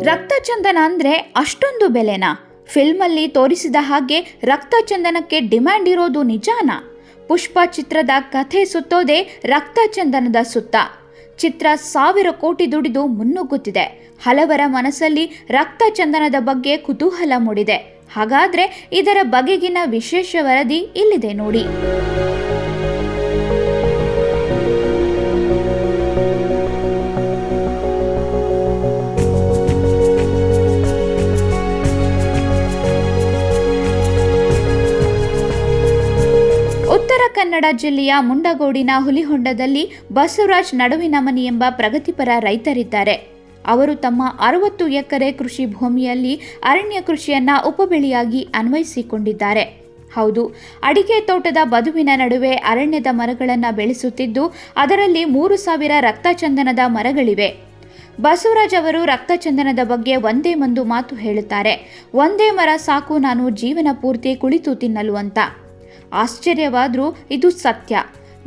ರಕ್ತಚಂದನ ಅಂದರೆ ಅಷ್ಟೊಂದು ಬೆಲೆನಾ? ಫಿಲ್ಮಲ್ಲಿ ತೋರಿಸಿದ ಹಾಗೆ ರಕ್ತಚಂದನಕ್ಕೆ ಡಿಮ್ಯಾಂಡ್ ಇರೋದು ನಿಜಾನಾ? ಪುಷ್ಪ ಚಿತ್ರದ ಕಥೆ ಸುತ್ತೋದೇ ರಕ್ತಚಂದನದ ಸುತ್ತ. ಚಿತ್ರ 1000 ಕೋಟಿ ದುಡಿದು ಮುನ್ನುಗ್ಗುತ್ತಿದೆ. ಹಲವರ ಮನಸ್ಸಲ್ಲಿ ರಕ್ತಚಂದನದ ಬಗ್ಗೆ ಕುತೂಹಲ ಮೂಡಿದೆ. ಹಾಗಾದ್ರೆ ಇದರ ಬಗೆಗಿನ ವಿಶೇಷ ವರದಿ ಇಲ್ಲಿದೆ ನೋಡಿ. ಉತ್ತರ ಕನ್ನಡ ಜಿಲ್ಲೆಯ ಮುಂಡಗೋಡಿನ ಹುಲಿಹೊಂಡದಲ್ಲಿ ಬಸವರಾಜ್ ನಡುವಿನಮನಿ ಎಂಬ ಪ್ರಗತಿಪರ ರೈತರಿದ್ದಾರೆ. ಅವರು ತಮ್ಮ 60 ಎಕರೆ ಕೃಷಿ ಭೂಮಿಯಲ್ಲಿ ಅರಣ್ಯ ಕೃಷಿಯನ್ನ ಉಪಬೆಳೆಯಾಗಿ ಅನ್ವಯಿಸಿಕೊಂಡಿದ್ದಾರೆ. ಹೌದು, ಅಡಿಕೆ ತೋಟದ ಬದುವಿನ ನಡುವೆ ಅರಣ್ಯದ ಮರಗಳನ್ನು ಬೆಳೆಸುತ್ತಿದ್ದು ಅದರಲ್ಲಿ 3000 ರಕ್ತಚಂದನದ ಮರಗಳಿವೆ. ಬಸವರಾಜ್ ಅವರು ರಕ್ತಚಂದನದ ಬಗ್ಗೆ ಒಂದೇ ಒಂದು ಮಾತು ಹೇಳುತ್ತಾರೆ: ಒಂದೇ ಮರ ಸಾಕು ನಾನು ಜೀವನ ಪೂರ್ತಿ ಕುಳಿತು ತಿನ್ನಲು ಅಂತ. ಆಶ್ಚರ್ಯವಾದರೂ ಇದು ಸತ್ಯ.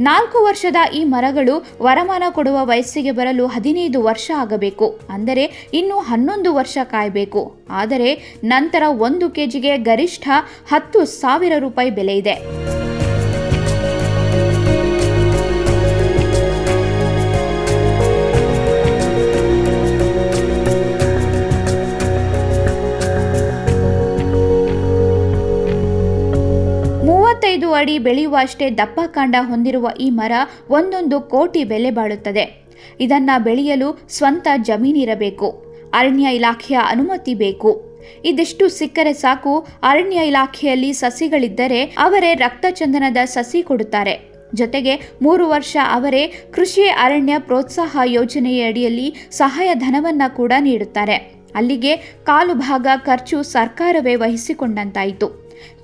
4 ವರ್ಷದ ಈ ಮರಗಳು ವರಮಾನ ಕೊಡುವ ವಯಸ್ಸಿಗೆ ಬರಲು 15 ವರ್ಷ ಆಗಬೇಕು. ಅಂದರೆ ಇನ್ನು 11 ವರ್ಷ ಕಾಯಬೇಕು. ಆದರೆ ನಂತರ 1 ಕೆಜಿಗೆ ಗರಿಷ್ಠ 10,000 ರೂಪಾಯಿ ಬೆಲೆ ಇದೆ. ಅಡಿ ಬೆಳೆಯುವಷ್ಟೇ ದಪ್ಪ ಕಾಂಡ ಹೊಂದಿರುವ ಈ ಮರ 1 ಕೋಟಿ ಬೆಲೆ ಬಾಳುತ್ತದೆ. ಇದನ್ನ ಬೆಳೆಯಲು ಸ್ವಂತ ಜಮೀನಿರಬೇಕು, ಅರಣ್ಯ ಇಲಾಖೆಯ ಅನುಮತಿ ಬೇಕು. ಇದಿಷ್ಟು ಸಿಕ್ಕರೆ ಸಾಕು. ಅರಣ್ಯ ಇಲಾಖೆಯಲ್ಲಿ ಸಸಿಗಳಿದ್ದರೆ ಅವರೇ ರಕ್ತಚಂದನದ ಸಸಿ ಕೊಡುತ್ತಾರೆ. ಜೊತೆಗೆ 3 ವರ್ಷ ಅವರೇ ಕೃಷಿ ಅರಣ್ಯ ಪ್ರೋತ್ಸಾಹ ಯೋಜನೆಯ ಅಡಿಯಲ್ಲಿ ಸಹಾಯಧನವನ್ನ ಕೂಡ ನೀಡುತ್ತಾರೆ. ಅಲ್ಲಿಗೆ ಕಾಲು ಭಾಗ ಖರ್ಚು ಸರ್ಕಾರವೇ ವಹಿಸಿಕೊಂಡಂತಾಯಿತು.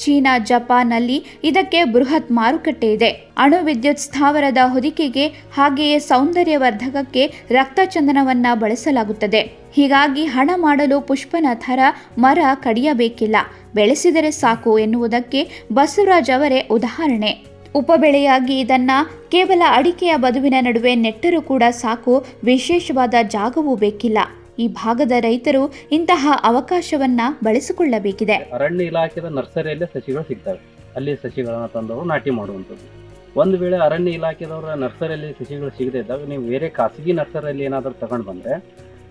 ಚೀನಾ, ಜಪಾನ್ನಲ್ಲಿ ಇದಕ್ಕೆ ಬೃಹತ್ ಮಾರುಕಟ್ಟೆ ಇದೆ. ಅಣು ವಿದ್ಯುತ್ ಸ್ಥಾವರದ ಹೊದಿಕೆಗೆ ಹಾಗೆಯೇ ಸೌಂದರ್ಯವರ್ಧಕಕ್ಕೆ ರಕ್ತಚಂದನವನ್ನ ಬಳಸಲಾಗುತ್ತದೆ. ಹೀಗಾಗಿ ಹಣ ಮಾಡಲು ಪುಷ್ಪನ ಥರ ಮರ ಕಡಿಯಬೇಕಿಲ್ಲ, ಬೆಳೆಸಿದರೆ ಸಾಕು ಎನ್ನುವುದಕ್ಕೆ ಬಸವರಾಜ್ ಅವರೇ ಉದಾಹರಣೆ. ಉಪಬೆಳೆಯಾಗಿ ಇದನ್ನ ಕೇವಲ ಅಡಿಕೆಯ ಬದುವಿನ ನಡುವೆ ನೆಟ್ಟರೂ ಕೂಡ ಸಾಕು, ವಿಶೇಷವಾದ ಜಾಗವೂ ಬೇಕಿಲ್ಲ. ಈ ಭಾಗದ ರೈತರು ಇಂತಹ ಅವಕಾಶವನ್ನ ಬಳಸಿಕೊಳ್ಳಬೇಕಿದೆ. ಅರಣ್ಯ ಇಲಾಖೆಯ ನರ್ಸರಿಯಲ್ಲೇ ಸಸಿಗಳು ಸಿಗ್ತವೆ. ಅಲ್ಲಿ ಸಸಿಗಳನ್ನು ತಂದವರು ನಾಟಿ ಮಾಡುವಂಥದ್ದು. ಒಂದು ವೇಳೆ ಅರಣ್ಯ ಇಲಾಖೆದವರ ನರ್ಸರಿಯಲ್ಲಿ ಸಸಿಗಳು ಸಿಗದೇ ಇದ್ದಾಗ ನೀವು ಬೇರೆ ಖಾಸಗಿ ನರ್ಸರಿಯಲ್ಲಿ ಏನಾದರೂ ತಗೊಂಡು ಬಂದರೆ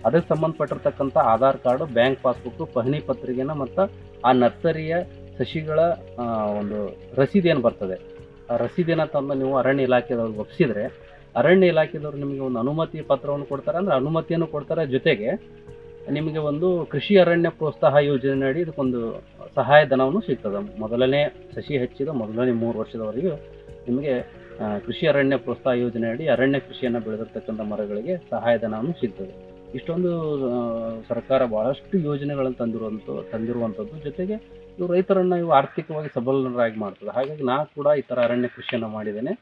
ಅದಕ್ಕೆ ಸಂಬಂಧಪಟ್ಟಿರ್ತಕ್ಕಂಥ ಆಧಾರ್ ಕಾರ್ಡು, ಬ್ಯಾಂಕ್ ಪಾಸ್ಬುಕ್, ಪಹಣಿ ಪತ್ರಿಕೆನ ಮತ್ತು ಆ ನರ್ಸರಿಯ ಸಸಿಗಳ ಒಂದು ರಸೀದಿ ಏನು ಬರ್ತದೆ, ಆ ರಸೀದಿನ ತಂದು ನೀವು ಅರಣ್ಯ ಇಲಾಖೆದವ್ರಿಗೆ ಒಪ್ಪಿಸಿದ್ರೆ ಅರಣ್ಯ ಇಲಾಖೆದವರು ನಿಮಗೆ ಒಂದು ಅನುಮತಿ ಪತ್ರವನ್ನು ಕೊಡ್ತಾರೆ. ಅಂದರೆ ಅನುಮತಿಯನ್ನು ಕೊಡ್ತಾರೆ. ಜೊತೆಗೆ ನಿಮಗೆ ಒಂದು ಕೃಷಿ ಅರಣ್ಯ ಪ್ರೋತ್ಸಾಹ ಯೋಜನೆ ಅಡಿ ಇದಕ್ಕೊಂದು ಸಹಾಯಧನವನ್ನು ಸಿಗ್ತದೆ. ಮೊದಲನೇ ಸಸಿ ಹಚ್ಚಿದ ಮೊದಲನೇ 3 ವರ್ಷದವರೆಗೂ ನಿಮಗೆ ಕೃಷಿ ಅರಣ್ಯ ಪ್ರೋತ್ಸಾಹ ಯೋಜನೆ ಅಡಿ ಅರಣ್ಯ ಕೃಷಿಯನ್ನು ಬೆಳೆದಿರ್ತಕ್ಕಂಥ ಮರಗಳಿಗೆ ಸಹಾಯಧನವನ್ನು ಸಿಗ್ತದೆ. ಇಷ್ಟೊಂದು ಸರ್ಕಾರ ಭಾಳಷ್ಟು ಯೋಜನೆಗಳನ್ನು ತಂದಿರುವಂಥದ್ದು. ಜೊತೆಗೆ ಇವು ರೈತರನ್ನು ಆರ್ಥಿಕವಾಗಿ ಸಬಲರಾಗಿ ಮಾಡ್ತದೆ. ಹಾಗಾಗಿ ನಾನು ಕೂಡ ಈ ಥರ ಅರಣ್ಯ ಕೃಷಿಯನ್ನು ಮಾಡಿದ್ದೇನೆ.